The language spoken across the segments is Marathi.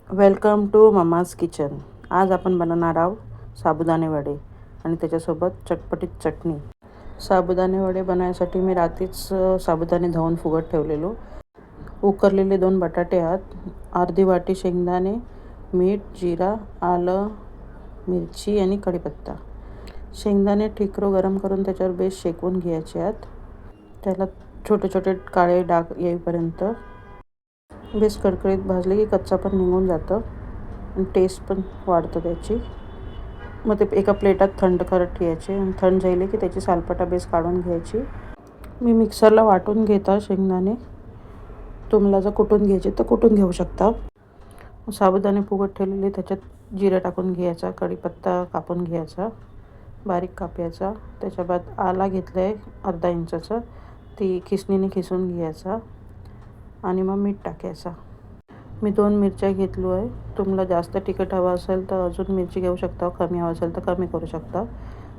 Welcome to mamma's kitchen. आज आपण बनवणार आहोत साबुदाणे वडे आणि त्याच्यासोबत चटपटीत चटणी. साबुदाणे वडे बनवण्यासाठी मी रात्रीच साबुदाणे धुवून फुगत ठेवलेलो. उकरलेले 2 बटाटे आहेत, अर्धी वाटी शेंगदाणे, मीठ, जिरा, आलं, मिरची आणि कढीपत्ता. शेंगदाणे ठिकरो गरम करून त्याच्यावर बेस शेकवून घ्यायचे आहेत. त्याला छोटे छोटे काळे डाग येईपर्यंत बेस कडकडीत भाजले की कच्चा पण निघून जातं आणि टेस्ट पण वाढतं त्याची. मग ते एका प्लेटात थंड करत ठेवायचे आणि थंड झाले की त्याची सालपटा बेस काढून घ्यायची. मी मिक्सरला वाटून घेता शेंगदाणे. तुम्हाला जर कुटून घ्यायचे तर कुटून घेऊ शकता. साबुदाणे फुगत ठेवलेले त्याच्यात जिरं टाकून घ्यायचा, कढीपत्ता कापून घ्यायचा, बारीक कापायचा. त्याच्या बाद आला घेतला आहे अर्धा इंचाचा, ती खिसणीने खिसून घ्यायचा आणि मग मीठ टाकायचा. मी 2 मिरच्या घेतलो आहे. तुम्हाला जास्त तिखट हवं असेल तर अजून मिरची घेऊ शकता, कमी हवं असेल तर कमी करू शकता.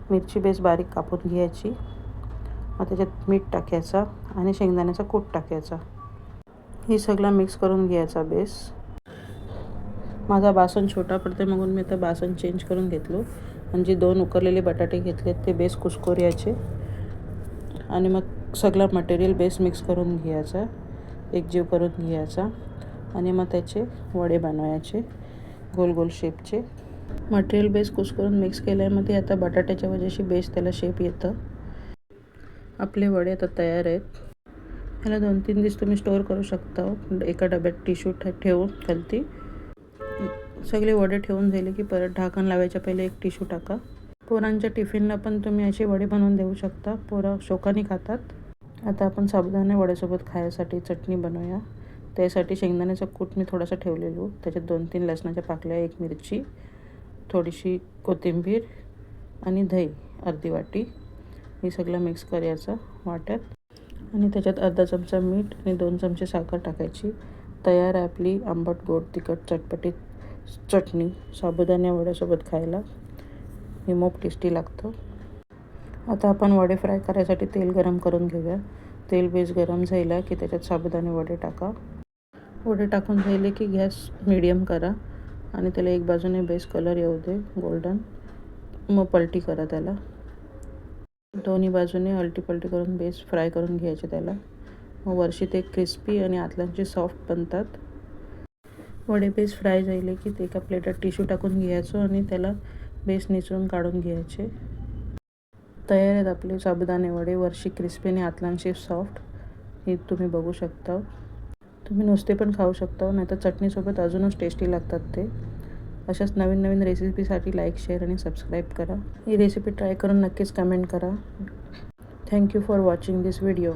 मिरची बेस बारीक कापून घ्यायची. मग त्याच्यात मीठ टाकायचा आणि शेंगदाण्याचा कूट टाकायचा. हे सगळं मिक्स करून घ्यायचा बेस. माझा बासन छोटा पडते म्हणून मी आता बासन चेंज करून घेतलो. म्हणजे 2 उकरलेले बटाटे घेतले, ते बेस कुस्कुरायचे आणि मग सगळं मटेरियल बेस मिक्स करून घ्यायचा, एकजीव करून घ्यायचा आणि मग त्याचे वडे बनवायचे गोल गोल शेपचे. मटेरियल बेस कुस्करून मिक्स केल्यामध्ये आता बटाट्याच्या वजेशी बेस त्याला शेप येतं. आपले वडे आता तयार आहेत. ह्याला 2-3 दिवस तुम्ही स्टोअर करू शकता. एका डब्यात टिश्यू ठेवून खालती सगळे वडे ठेवून झाले की परत ढाकण लावायच्या पहिले एक टिश्यू टाका. पोरांच्या टिफिनला पण तुम्ही असे वडे बनवून देऊ शकता. पोरं शौकाने खातात. आता आपण साबुदाणे वड्यासोबत खायसाठी चटणी बनवूया. त्यासाठी शेंगदाण्याचा कूट मी थोडासा ठेवलेलो. त्याच्यात 2-3 लसणाच्या पाकळ्या, 1 मिरची, थोडीशी कोथिंबीर आणि दही अर्धी वाटी. हे सगळं मिक्स करायचं वाट्यात आणि त्याच्यात अर्धा चमचा मीठ आणि 2 चमचे साखर टाकायची. तयार आहे आपली आंबट गोड तिखट चटपटीत चटणी साबुदाणे वड्यासोबत खायला. हे मोप टेस्टी लागतं. आता आपण वडे फ्राय करायसाठी तेल गरम करून घेऊया. तेल बेस गरम झाला की त्याच्यात साबुदाणे वडे टाका. वडे टाकून झाले की गॅस मीडियम करा आणि त्याला एक बाजूने बेस कलर येऊ दे गोल्डन. मग पलटी करा त्याला. दोन्ही बाजूने अलटी पलटी करून बेस फ्राय करून घ्यायचे त्याला. मग वरशी ते क्रिस्पी आणि आतल्यांचे सॉफ्ट बनतात. वडे बेस फ्राय झाले की ते एका प्लेटात टिश्यू टाकून घ्यायचो आणि त्याला बेस निचळून काढून घ्यायचे. तयार आहेत आपले साबुदाणे वडे, वरशी क्रिस्पी आणि आतल्यांचे सॉफ्ट. हे तुम्ही बघू शकता. तुम्ही नुसते पण खाऊ शकता, नाहीतर चटणीसोबत अजूनच टेस्टी लागतात ते. अशाच नवीन नवीन रेसिपीसाठी लाईक, शेअर आणि सबस्क्राईब करा. ही रेसिपी ट्राय करून नक्कीच कमेंट करा. Thank you for watching this video.